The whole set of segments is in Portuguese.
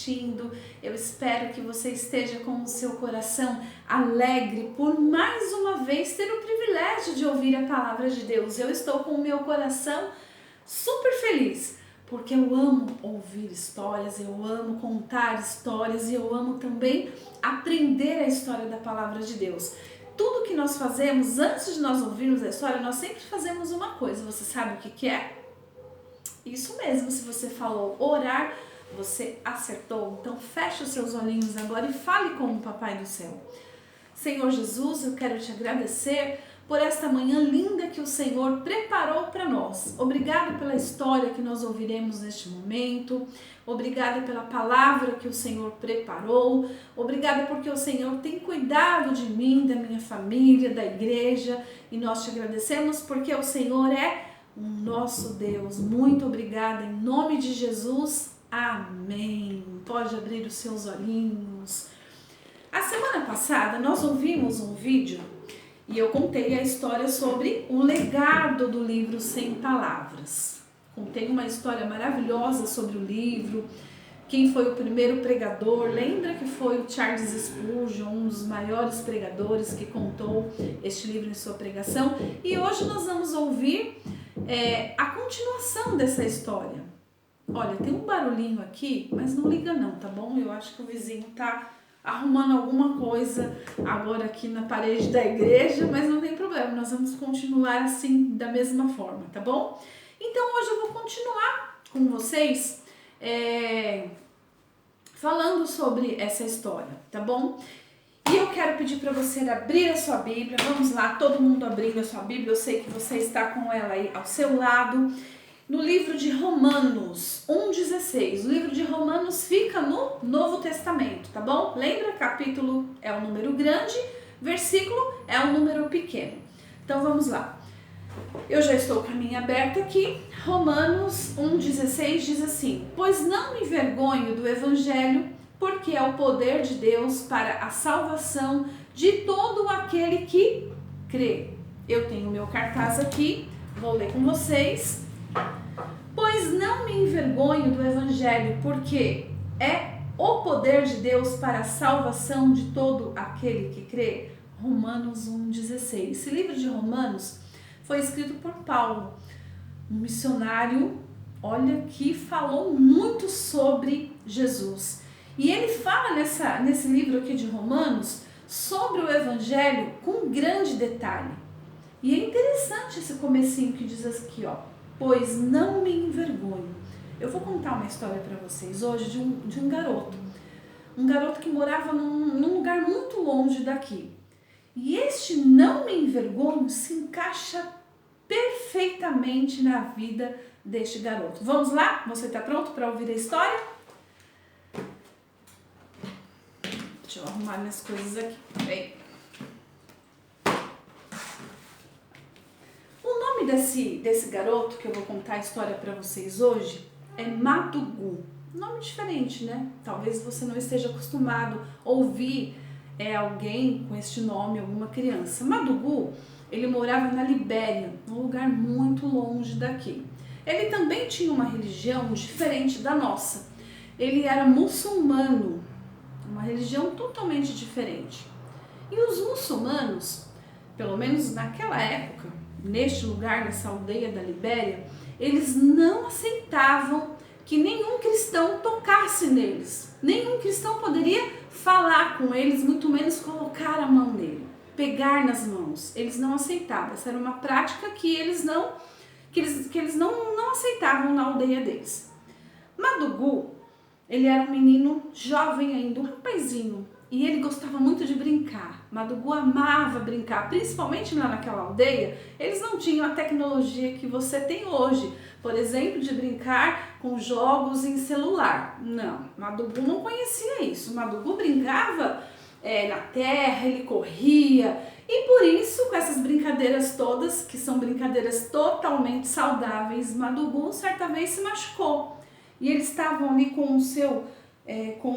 assistindo. Eu espero que você esteja com o seu coração alegre por mais uma vez ter o privilégio de ouvir a palavra de Deus. Eu estou com o meu coração super feliz, porque eu amo ouvir histórias, eu amo contar histórias e eu amo também aprender a história da palavra de Deus. Tudo que nós fazemos, antes de nós ouvirmos a história, nós sempre fazemos uma coisa. Você sabe o que é? Isso mesmo, se você falou orar, você acertou. Então feche os seus olhinhos agora e fale com o Papai do Céu. Senhor Jesus, eu quero te agradecer por esta manhã linda que o Senhor preparou para nós. Obrigado pela história que nós ouviremos neste momento. Obrigada pela palavra que o Senhor preparou. Obrigada porque o Senhor tem cuidado de mim, da minha família, da igreja. E nós te agradecemos porque o Senhor é o nosso Deus. Muito obrigada. Em nome de Jesus. Amém. Pode abrir os seus olhinhos. A semana passada nós ouvimos um vídeo e eu contei a história sobre o legado do livro Sem Palavras. Contei uma história maravilhosa sobre o livro, quem foi o primeiro pregador. Lembra que foi o Charles Spurgeon, um dos maiores pregadores que contou este livro em sua pregação. E hoje nós vamos ouvir a continuação dessa história. Olha, tem um barulhinho aqui, mas não liga não, tá bom? Eu acho que o vizinho tá arrumando alguma coisa agora aqui na parede da igreja, mas não tem problema, nós vamos continuar assim da mesma forma, tá bom? Então hoje eu vou continuar com vocês falando sobre essa história, tá bom? E eu quero pedir para você abrir a sua Bíblia. Vamos lá, todo mundo abrindo a sua Bíblia, eu sei que você está com ela aí ao seu lado. No livro de Romanos 1,16. O livro de Romanos fica no Novo Testamento, tá bom? Lembra? Capítulo é um número grande, versículo é um número pequeno. Então vamos lá. Eu já estou com a minha aberta aqui. Romanos 1,16 diz assim: pois não me envergonho do Evangelho, porque é o poder de Deus para a salvação de todo aquele que crê. Eu tenho o meu cartaz aqui, vou ler com vocês. Pois não me envergonho do Evangelho, porque é o poder de Deus para a salvação de todo aquele que crê. Romanos 1,16. Esse livro de Romanos foi escrito por Paulo, um missionário, olha, que falou muito sobre Jesus. E ele fala nesse livro aqui de Romanos sobre o Evangelho com grande detalhe. E é interessante esse comecinho que diz aqui, ó. Pois não me envergonho. Eu vou contar uma história para vocês hoje de um garoto. Um garoto que morava num lugar muito longe daqui. E este não me envergonho se encaixa perfeitamente na vida deste garoto. Vamos lá? Você está pronto para ouvir a história? Deixa eu arrumar minhas coisas aqui. Peraí. O nome desse garoto que eu vou contar a história para vocês hoje é Madugu. Nome diferente, né? Talvez você não esteja acostumado a ouvir alguém com este nome, alguma criança. Madugu, ele morava na Libéria, num lugar muito longe daqui. Ele também tinha uma religião diferente da nossa. Ele era muçulmano, uma religião totalmente diferente. E os muçulmanos, pelo menos naquela época, neste lugar, nessa aldeia da Libéria, eles não aceitavam que nenhum cristão tocasse neles. Nenhum cristão poderia falar com eles, muito menos colocar a mão nele, pegar nas mãos. Eles não aceitavam. Essa era uma prática que eles não aceitavam na aldeia deles. Madugu, ele era um menino jovem ainda, um rapazinho. E ele gostava muito de brincar. Madugu amava brincar, principalmente lá naquela aldeia. Eles não tinham a tecnologia que você tem hoje, por exemplo, de brincar com jogos em celular. Não, Madugu não conhecia isso. Madugu brincava na terra, ele corria. E por isso, com essas brincadeiras todas, que são brincadeiras totalmente saudáveis, Madugu certa vez se machucou. E eles estavam ali com o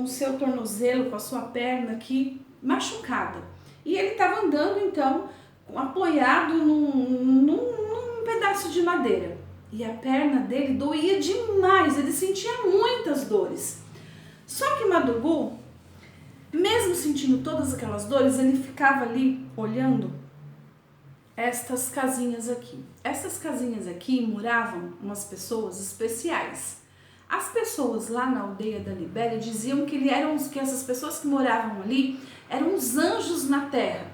seu tornozelo, com a sua perna aqui machucada. E ele estava andando então apoiado num pedaço de madeira. E a perna dele doía demais, ele sentia muitas dores. Só que Madugu, mesmo sentindo todas aquelas dores, ele ficava ali olhando estas casinhas aqui. Essas casinhas aqui moravam umas pessoas especiais. As pessoas lá na aldeia da Libéria diziam que essas pessoas que moravam ali eram os anjos na terra.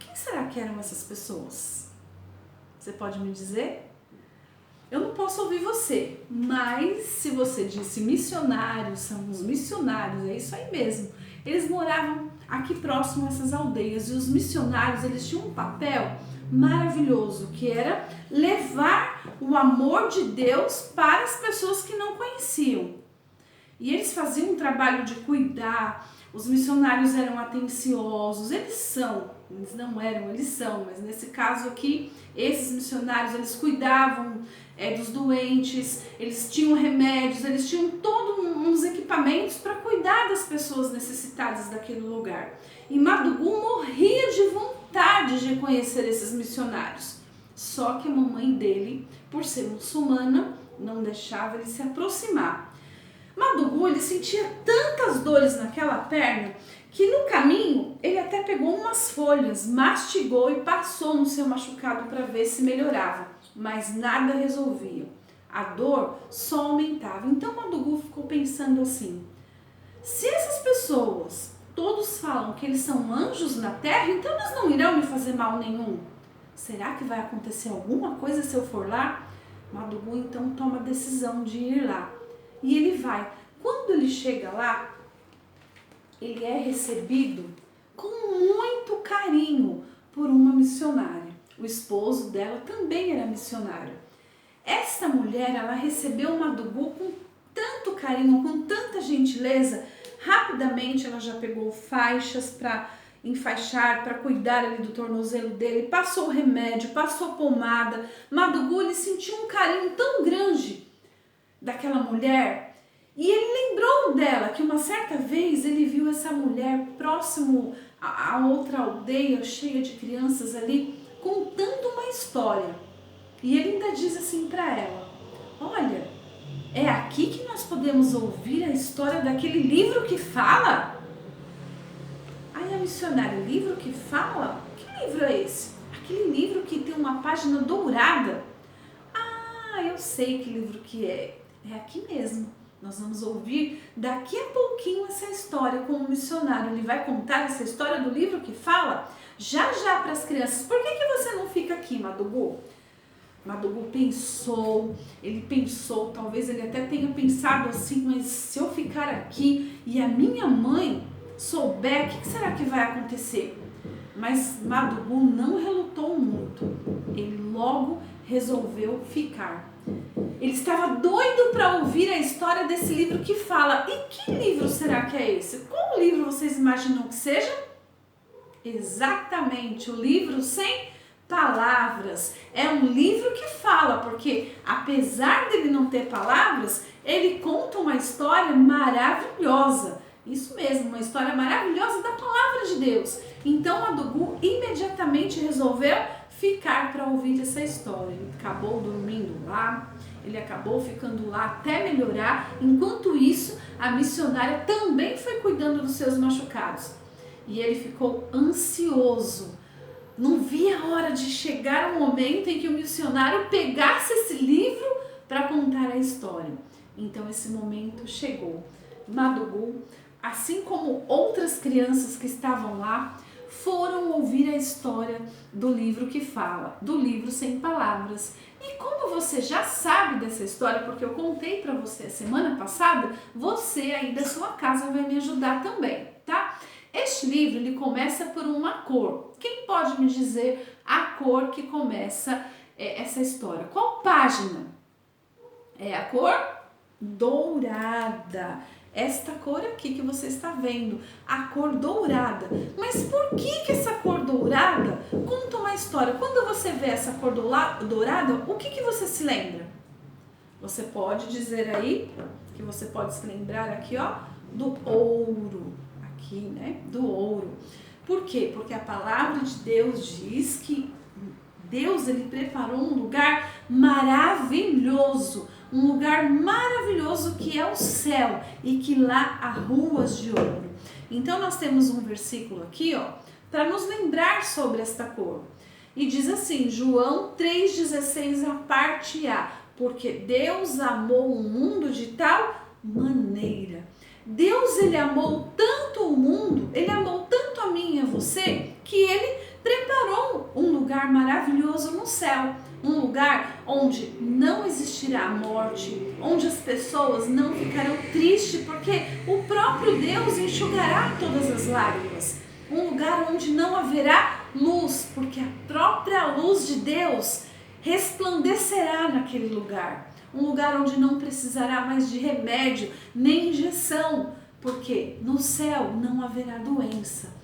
Quem será que eram essas pessoas? Você pode me dizer? Eu não posso ouvir você, mas se você disse missionários, são os missionários, é isso aí mesmo. Eles moravam aqui próximo a essas aldeias e os missionários, eles tinham um papel maravilhoso, que era levar o amor de Deus para as pessoas que não conheciam. E eles faziam um trabalho de cuidar, os missionários eram atenciosos, eles são, mas nesse caso aqui, esses missionários, eles cuidavam dos doentes, eles tinham remédios, eles tinham todos uns equipamentos para cuidar das pessoas necessitadas daquele lugar. E Madugu morria de vontade de conhecer esses missionários. Só que a mamãe dele, por ser muçulmana, não deixava ele se aproximar. Madugu, ele sentia tantas dores naquela perna que no caminho ele até pegou umas folhas, mastigou e passou no seu machucado para ver se melhorava, mas nada resolvia. A dor só aumentava. Então Madugu ficou pensando assim: se essas pessoas todos falam que eles são anjos na terra, então eles não irão me fazer mal nenhum. Será que vai acontecer alguma coisa se eu for lá? Madugu então toma a decisão de ir lá. E ele vai. Quando ele chega lá, ele é recebido com muito carinho por uma missionária. O esposo dela também era missionário. Essa mulher, ela recebeu Madugu com tanto carinho, com tanta gentileza. Rapidamente ela já pegou faixas para enfaixar, para cuidar ali do tornozelo dele, passou remédio, passou pomada. Madugu, ele sentiu um carinho tão grande daquela mulher. E ele lembrou dela, que uma certa vez ele viu essa mulher próximo a outra aldeia cheia de crianças ali, contando uma história. E ele ainda diz assim para ela: olha, é aqui que nós podemos ouvir a história daquele livro que fala? Aí a missionária: livro que fala? Que livro é esse? Aquele livro que tem uma página dourada. Ah, eu sei que livro que é. É aqui mesmo. Nós vamos ouvir daqui a pouquinho essa história com o missionário. Ele vai contar essa história do livro que fala já para as crianças. Por que você não fica aqui, Madugu? Madugu pensou, talvez ele até tenha pensado assim: mas se eu ficar aqui e a minha mãe souber, o que será que vai acontecer? Mas Madugu não relutou muito, ele logo resolveu ficar. Ele estava doido para ouvir a história desse livro que fala. E que livro será que é esse? Qual livro vocês imaginam que seja? Exatamente, o livro sem palavras. É um livro que fala, porque apesar dele não ter palavras, ele conta uma história maravilhosa. Isso mesmo, uma história maravilhosa da palavra de Deus. Então Madugu imediatamente resolveu ficar para ouvir essa história. Ele acabou dormindo lá, ele acabou ficando lá até melhorar. Enquanto isso, a missionária também foi cuidando dos seus machucados. E ele ficou ansioso. Não via a hora de chegar o momento em que o missionário pegasse esse livro para contar a história. Então esse momento chegou. Madugu, assim como outras crianças que estavam lá, foram ouvir a história do livro que fala, do livro sem palavras. E como você já sabe dessa história, porque eu contei para você a semana passada, você aí da sua casa vai me ajudar também, tá? Este livro, ele começa por uma cor. Quem pode me dizer a cor que começa essa história? Qual página? É a cor dourada. Esta cor aqui que você está vendo, a cor dourada. Mas por que essa cor dourada conta uma história? Quando você vê essa cor dourada, o que você se lembra? Você pode dizer aí, que você pode se lembrar aqui, ó, do ouro. Aqui, né, do ouro. Por quê? Porque a palavra de Deus diz que Deus, ele preparou um lugar maravilhoso, um lugar maravilhoso que é o céu e que lá há ruas de ouro. Então nós temos um versículo aqui, para nos lembrar sobre esta cor. E diz assim, João 3,16, a parte A, porque Deus amou o mundo de tal maneira. Deus, ele amou tanto o mundo, ele amou tanto a mim e a você, que ele preparou um lugar maravilhoso no céu. Um lugar onde não existirá morte, onde as pessoas não ficarão tristes, porque o próprio Deus enxugará todas as lágrimas. Um lugar onde não haverá luz, porque a própria luz de Deus resplandecerá naquele lugar. Um lugar onde não precisará mais de remédio, nem injeção, porque no céu não haverá doença.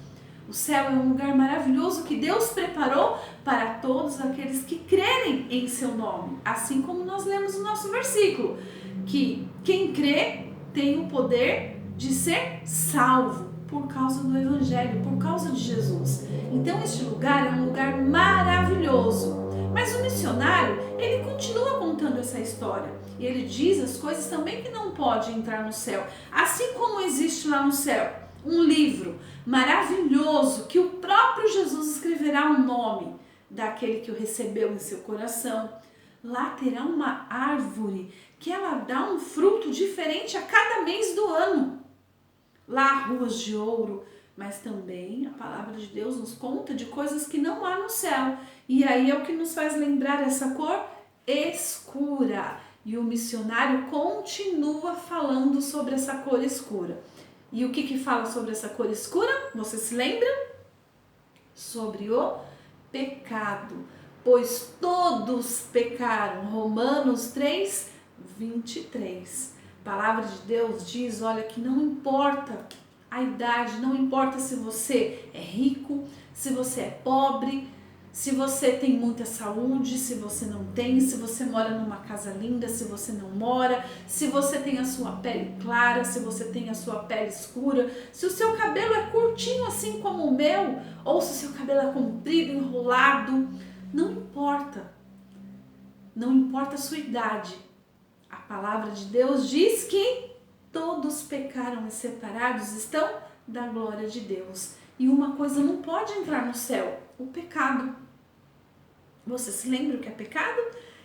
O céu é um lugar maravilhoso que Deus preparou para todos aqueles que crerem em seu nome. Assim como nós lemos no nosso versículo, que quem crê tem o poder de ser salvo por causa do Evangelho, por causa de Jesus. Então este lugar é um lugar maravilhoso. Mas o missionário, ele continua contando essa história. E ele diz as coisas também que não pode entrar no céu. Assim como existe lá no céu um livro maravilhoso que o próprio Jesus escreverá o nome daquele que o recebeu em seu coração. Lá terá uma árvore que ela dá um fruto diferente a cada mês do ano. Lá há ruas de ouro, mas também a palavra de Deus nos conta de coisas que não há no céu. E aí é o que nos faz lembrar essa cor escura. E o missionário continua falando sobre essa cor escura. E o que fala sobre essa cor escura? Você se lembra? Sobre o pecado. Pois todos pecaram. Romanos 3, 23. A palavra de Deus diz, olha, que não importa a idade, não importa se você é rico, se você é pobre, se você tem muita saúde, se você não tem, se você mora numa casa linda, se você não mora, se você tem a sua pele clara, se você tem a sua pele escura, se o seu cabelo é curtinho assim como o meu, ou se o seu cabelo é comprido, enrolado, não importa. Não importa a sua idade. A palavra de Deus diz que todos pecaram e separados estão da glória de Deus. E uma coisa não pode entrar no céu, o pecado. Você se lembra o que é pecado?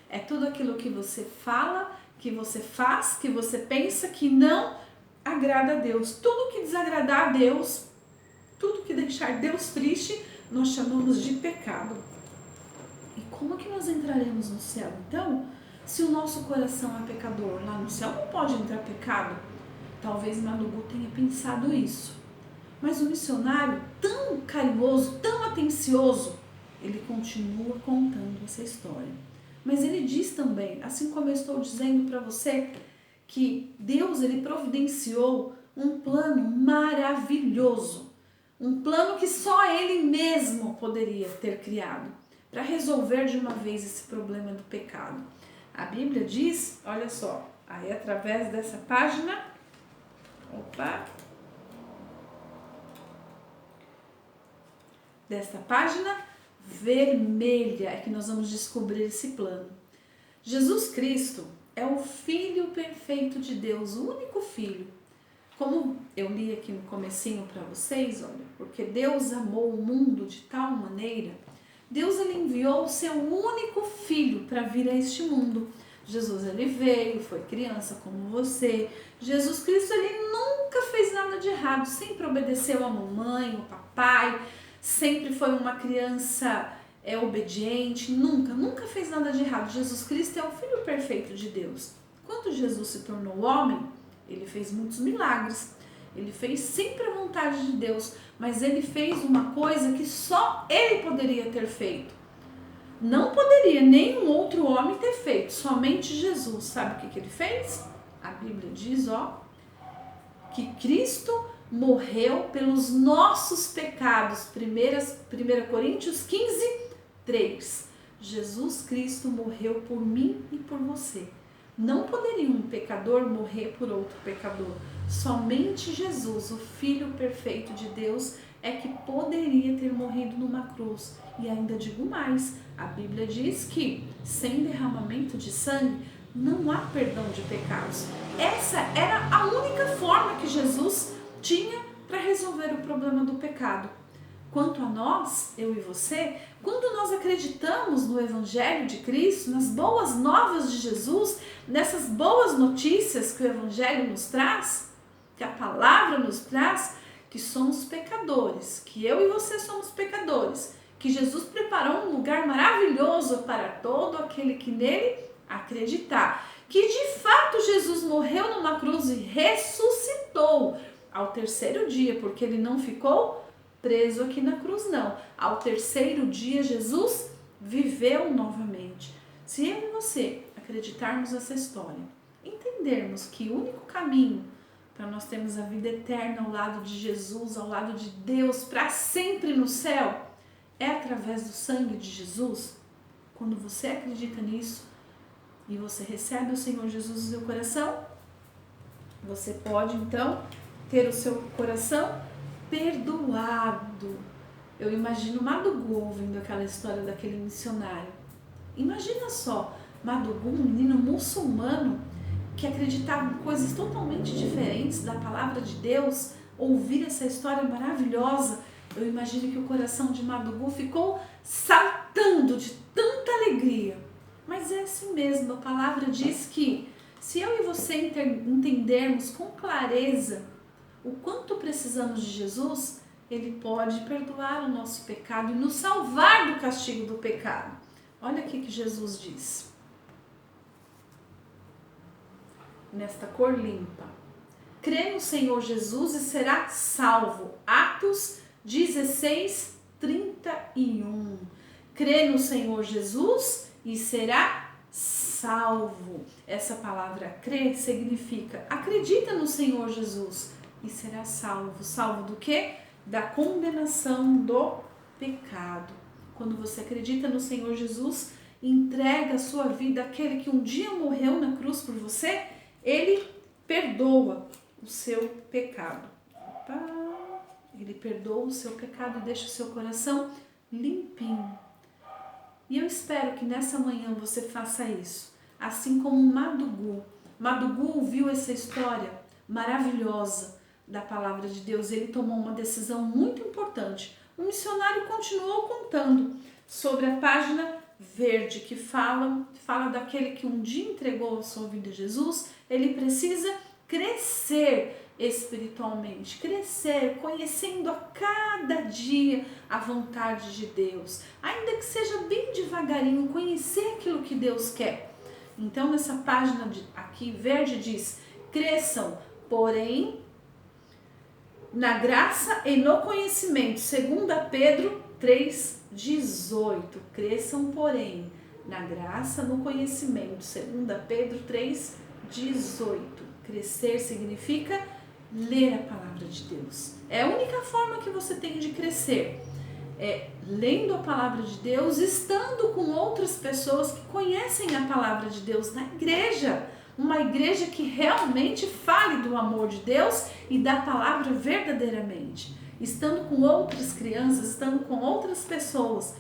É tudo aquilo que você fala, que você faz, que você pensa que não agrada a Deus. Tudo que desagradar a Deus, tudo que deixar Deus triste, nós chamamos de pecado. E como que nós entraremos no céu, então? Se o nosso coração é pecador, lá no céu não pode entrar pecado. Talvez Malugu tenha pensado isso. Mas o missionário, tão carinhoso, tão atencioso, ele continua contando essa história. Mas ele diz também, assim como eu estou dizendo para você, que Deus, ele providenciou um plano maravilhoso. Um plano que só ele mesmo poderia ter criado para resolver de uma vez esse problema do pecado. A Bíblia diz, olha só, aí através dessa página, desta página vermelha, é que nós vamos descobrir esse plano. Jesus Cristo é o Filho perfeito de Deus, o único Filho. Como eu li aqui no comecinho para vocês, olha, porque Deus amou o mundo de tal maneira, Deus, ele enviou o seu único Filho para vir a este mundo. Jesus, ele veio, foi criança como você. Jesus Cristo, ele nunca fez nada de errado, sempre obedeceu a mamãe, o papai, sempre foi uma criança obediente, nunca fez nada de errado. Jesus Cristo é o Filho perfeito de Deus. Quando Jesus se tornou homem, ele fez muitos milagres, ele fez sempre a vontade de Deus, mas ele fez uma coisa que só ele poderia ter feito. Não poderia nenhum outro homem ter feito, somente Jesus. Sabe o que ele fez? A Bíblia diz, que Cristo morreu pelos nossos pecados. 1 Coríntios 15, 3. Jesus Cristo morreu por mim e por você. Não poderia um pecador morrer por outro pecador. Somente Jesus, o Filho perfeito de Deus, é que poderia ter morrido numa cruz. E ainda digo mais, a Bíblia diz que sem derramamento de sangue não há perdão de pecados. Essa era a única forma que Jesus tinha para resolver o problema do pecado. Quanto a nós, eu e você, quando nós acreditamos no Evangelho de Cristo, nas boas novas de Jesus, nessas boas notícias que o Evangelho nos traz, que a palavra nos traz, que somos pecadores, que eu e você somos pecadores, que Jesus preparou um lugar maravilhoso para todo aquele que nele acreditar, que de fato Jesus morreu numa cruz e ressuscitou ao terceiro dia, porque ele não ficou preso aqui na cruz, não. Ao terceiro dia, Jesus viveu novamente. Se eu e você acreditarmos nessa história, entendermos que o único caminho para nós termos a vida eterna ao lado de Jesus, ao lado de Deus, para sempre no céu, é através do sangue de Jesus. Quando você acredita nisso e você recebe o Senhor Jesus no seu coração, você pode então ter o seu coração perdoado. Eu imagino Madugu ouvindo aquela história daquele missionário. Imagina só, Madugu, um menino muçulmano que acreditava em coisas totalmente diferentes da palavra de Deus, ouvir essa história maravilhosa. Eu imagino que o coração de Madugu ficou saltando de tanta alegria. Mas é assim mesmo, a palavra diz que se eu e você entendermos com clareza o quanto precisamos de Jesus, ele pode perdoar o nosso pecado e nos salvar do castigo do pecado. Olha aqui que Jesus diz. Nesta cor limpa. Crê no Senhor Jesus e será salvo. Atos 16, 31. Crê no Senhor Jesus e será salvo. Essa palavra crer significa acredita no Senhor Jesus e será salvo. Salvo do quê? Da condenação do pecado. Quando você acredita no Senhor Jesus, entrega a sua vida àquele que um dia morreu na cruz por você, ele perdoa o seu pecado. Ele perdoa o seu pecado e deixa o seu coração limpinho. E eu espero que nessa manhã você faça isso, assim como Madugu. Madugu ouviu essa história maravilhosa da palavra de Deus, ele tomou uma decisão muito importante. O missionário continuou contando sobre a página verde que fala daquele que um dia entregou a sua vida a Jesus. Ele precisa crescer espiritualmente, crescer, conhecendo a cada dia a vontade de Deus, ainda que seja bem devagarinho, conhecer aquilo que Deus quer. Então nessa página aqui verde diz: cresçam, porém, na graça e no conhecimento, 2 Pedro 3,18. Cresçam, porém, na graça, no conhecimento, 2 Pedro 3,18. Crescer significa ler a palavra de Deus. É a única forma que você tem de crescer. É lendo a palavra de Deus, estando com outras pessoas que conhecem a palavra de Deus na igreja. Uma igreja que realmente fale do amor de Deus e da palavra verdadeiramente. Estando com outras crianças, estando com outras pessoas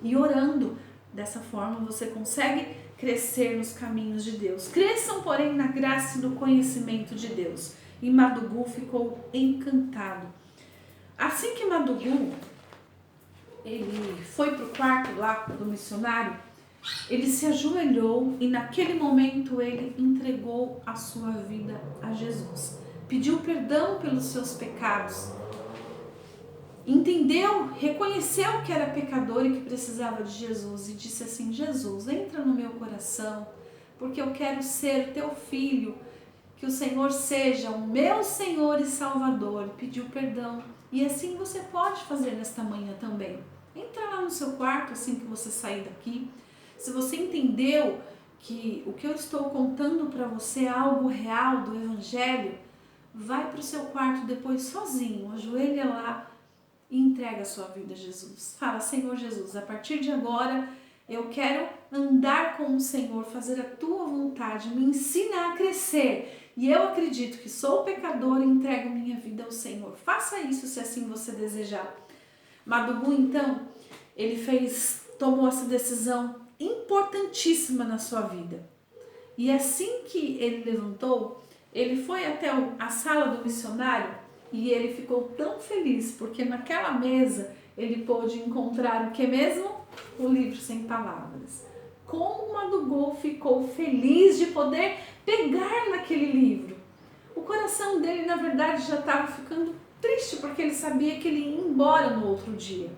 e orando. Dessa forma você consegue crescer nos caminhos de Deus. Cresçam, porém, na graça e no conhecimento de Deus. E Madugu ficou encantado. Assim que Madugu ele foi para o quarto lá do missionário, ele se ajoelhou e naquele momento ele entregou a sua vida a Jesus. Pediu perdão pelos seus pecados. Entendeu, reconheceu que era pecador e que precisava de Jesus e disse assim: Jesus, entra no meu coração, porque eu quero ser teu filho, que o Senhor seja o meu Senhor e Salvador. Pediu perdão. E assim você pode fazer nesta manhã também. Entra lá no seu quarto assim que você sair daqui. Se você entendeu que o que eu estou contando para você é algo real do Evangelho, vai para o seu quarto depois sozinho, ajoelha lá e entrega a sua vida a Jesus. Fala: Senhor Jesus, a partir de agora eu quero andar com o Senhor, fazer a tua vontade, me ensina a crescer. E eu acredito que sou pecador e entrego minha vida ao Senhor. Faça isso se assim você desejar. Madugu, então, ele tomou essa decisão importantíssima na sua vida. E assim que ele levantou, ele foi até a sala do missionário e ele ficou tão feliz, porque naquela mesa ele pôde encontrar o que mesmo? O livro sem palavras. Como Madugu ficou feliz de poder pegar naquele livro. O coração dele, na verdade, já estava ficando triste, porque ele sabia que ele ia embora no outro dia.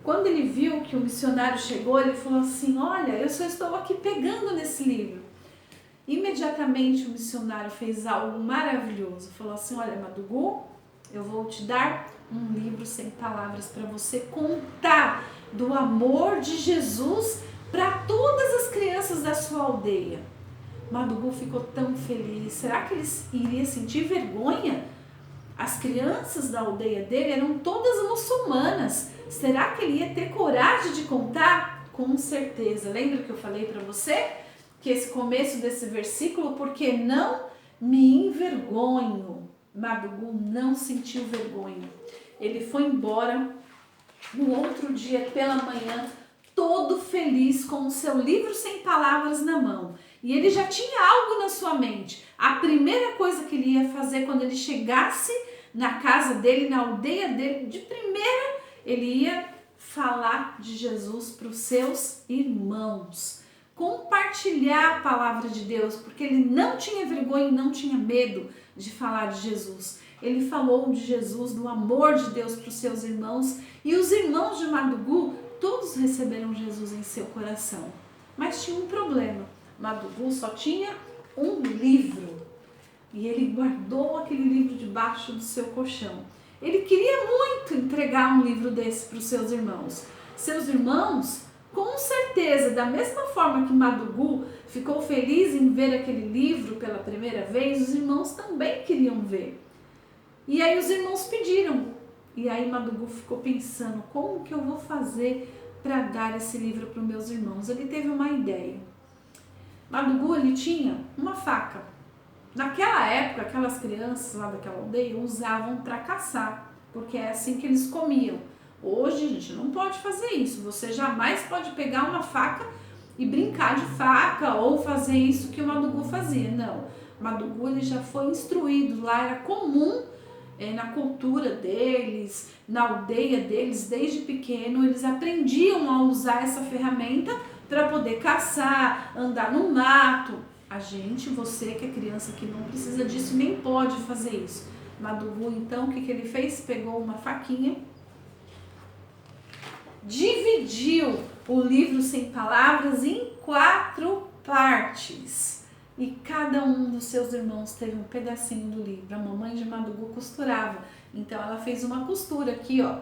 Quando ele viu que o missionário chegou, ele falou assim: olha, eu só estou aqui pegando nesse livro. Imediatamente o missionário fez algo maravilhoso. Falou assim: olha, Madugu, eu vou te dar um livro sem palavras para você contar do amor de Jesus para todas as crianças da sua aldeia. Madugu ficou tão feliz. Será que ele iria sentir vergonha? As crianças da aldeia dele eram todas muçulmanas. Será que ele ia ter coragem de contar? Com certeza. Lembra que eu falei para você que esse começo desse versículo, porque não me envergonho. Madugu não sentiu vergonha. Ele foi embora no outro dia pela manhã, todo feliz com o seu livro sem palavras na mão. E ele já tinha algo na sua mente. A primeira coisa que ele ia fazer quando ele chegasse na casa dele, na aldeia dele, de primeira, ele ia falar de Jesus para os seus irmãos. Compartilhar a palavra de Deus, porque ele não tinha vergonha e não tinha medo de falar de Jesus. Ele falou de Jesus, do amor de Deus para os seus irmãos, e os irmãos de Madugu, todos receberam Jesus em seu coração. Mas tinha um problema. Madugu só tinha um livro e ele guardou aquele livro debaixo do seu colchão. Ele queria muito entregar um livro desse para os seus irmãos. Seus irmãos, com certeza, da mesma forma que Madugu ficou feliz em ver aquele livro pela primeira vez, os irmãos também queriam ver. E aí os irmãos pediram. E aí Madugu ficou pensando: como que eu vou fazer para dar esse livro para os meus irmãos? Ele teve uma ideia. Madugu, ele tinha uma faca. Naquela época, aquelas crianças lá daquela aldeia usavam para caçar, porque é assim que eles comiam. Hoje a gente não pode fazer isso. Você jamais pode pegar uma faca e brincar de faca ou fazer isso que o Madugu fazia. Não. Madugu, ele já foi instruído lá, era comum na cultura deles, na aldeia deles, desde pequeno, eles aprendiam a usar essa ferramenta para poder caçar, andar no mato. A gente, você que é criança que não precisa disso, nem pode fazer isso. Madugu, então, o que ele fez? Pegou uma faquinha, dividiu o livro sem palavras em 4 partes. E cada um dos seus irmãos teve um pedacinho do livro. A mamãe de Madugu costurava. Então ela fez uma costura aqui, ó,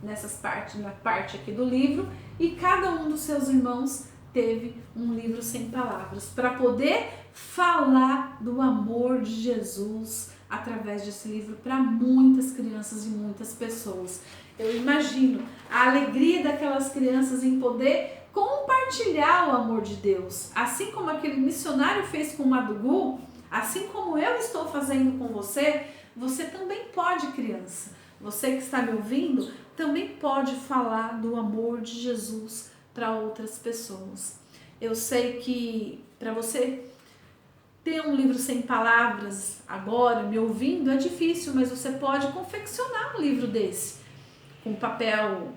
nessas partes, na parte aqui do livro. E cada um dos seus irmãos teve um livro sem palavras, para poder falar do amor de Jesus através desse livro para muitas crianças e muitas pessoas. Eu imagino a alegria daquelas crianças em poder compartilhar o amor de Deus, assim como aquele missionário fez com Madugu, assim como eu estou fazendo com você. Você também pode, criança. Você que está me ouvindo também pode falar do amor de Jesus para outras pessoas. Eu sei que para você ter um livro sem palavras agora, me ouvindo, é difícil, mas você pode confeccionar um livro desse, com papel,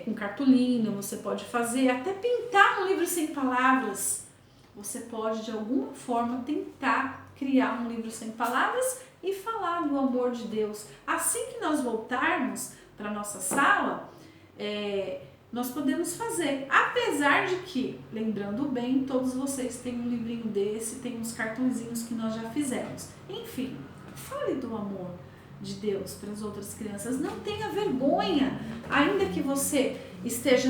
com cartolina, você pode fazer, até pintar um livro sem palavras. Você pode, de alguma forma, tentar criar um livro sem palavras e falar do amor de Deus. Assim que nós voltarmos para a nossa sala, nós podemos fazer. Apesar de que, lembrando bem, todos vocês têm um livrinho desse, tem uns cartõezinhos que nós já fizemos. Enfim, fale do amor de Deus para as outras crianças. Não tenha vergonha, ainda que você esteja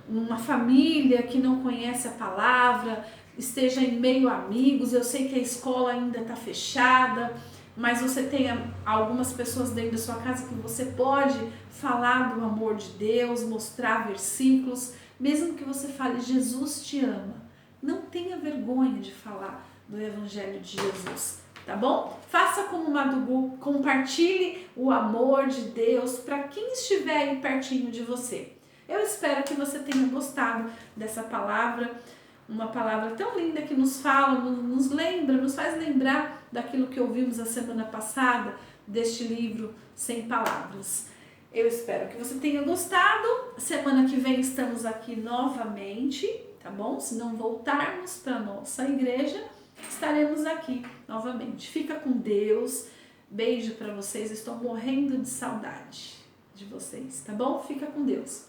numa família que não conhece a palavra, esteja em meio a amigos. Eu sei que a escola ainda está fechada, mas você tenha algumas pessoas dentro da sua casa que você pode falar do amor de Deus, mostrar versículos, mesmo que você fale Jesus te ama. Não tenha vergonha de falar do Evangelho de Jesus, tá bom? Faça como Madugu, compartilhe o amor de Deus para quem estiver aí pertinho de você. Eu espero que você tenha gostado dessa palavra. uma palavra tão linda que nos fala, nos lembra, nos faz lembrar daquilo que ouvimos a semana passada, deste livro Sem Palavras. Eu espero que você tenha gostado. Semana que vem estamos aqui novamente, tá bom? Se não voltarmos para nossa igreja, estaremos aqui novamente. Fica com Deus. Beijo para vocês. Estou morrendo de saudade de vocês, tá bom? Fica com Deus.